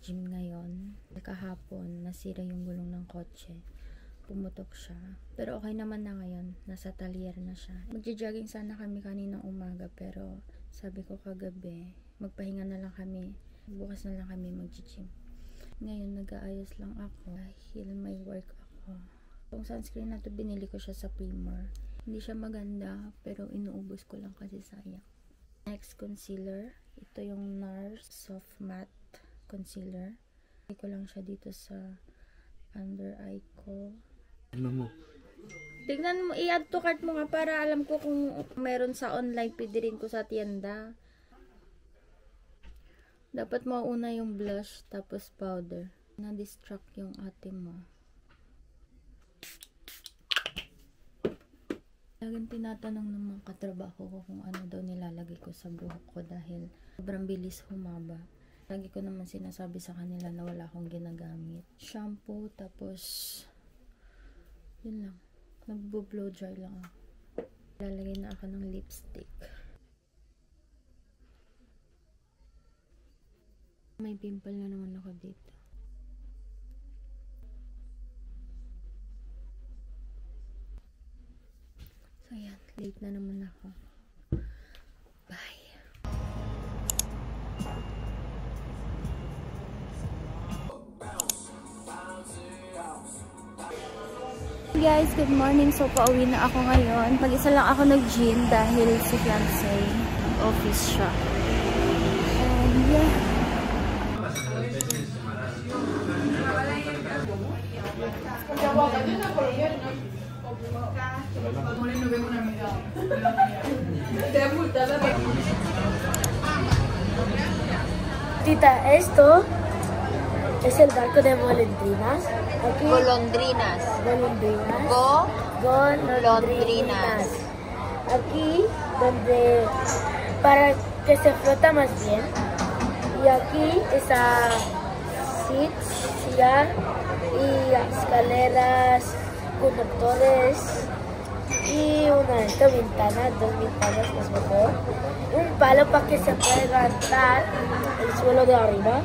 mag-gym ngayon. Kahapon, nasira yung gulong ng kotse. Pumutok siya. Pero okay naman na ngayon. Nasa talyer na siya. Magja-jogging sana kami kaninang umaga, pero sabi ko kagabi, magpahinga na lang kami. Bukas na lang kami mag-gym. Ngayon, nag-aayos lang ako. Dahil may work ako. Itong sunscreen na to, binili ko siya sa Primer. Hindi siya maganda, pero inuubos ko lang kasi sayang. Next, concealer. Ito yung NARS Soft Matte Concealer. Hindi ko lang siya dito sa under eye ko. Ano mo? Tignan mo, i-add to cart mo nga para alam ko kung meron sa online, pwede rin ko sa tienda. Dapat mauna yung blush, tapos powder. Na-distract yung ate mo. Laging tinatanong ng mga katrabaho ko kung ano daw nilalagay ko sa buhok ko dahil sobrang bilis humaba. Lagi ko naman sinasabi sa kanila na wala akong ginagamit. Shampoo, tapos yun lang. Nagbo-blow dry lang ako. Lalagay na ako ng lipstick. May pimple na naman ako dito. So yan, late na naman ako. Bye! Guys, good morning. So, pauwi na ako ngayon. Mag-isa lang ako nag-gym dahil si fiancé office siya. And yeah. Tita, esto es el barco de golondrinas. Aquí, Golondrinas. golondrinas. Golondrinas. Aquí, donde para que se flota más bien. Y aquí está silla y escaleras, conductores y ventana, dos ventanas es mejor. Un palo para que se pueda levantar el suelo de arriba.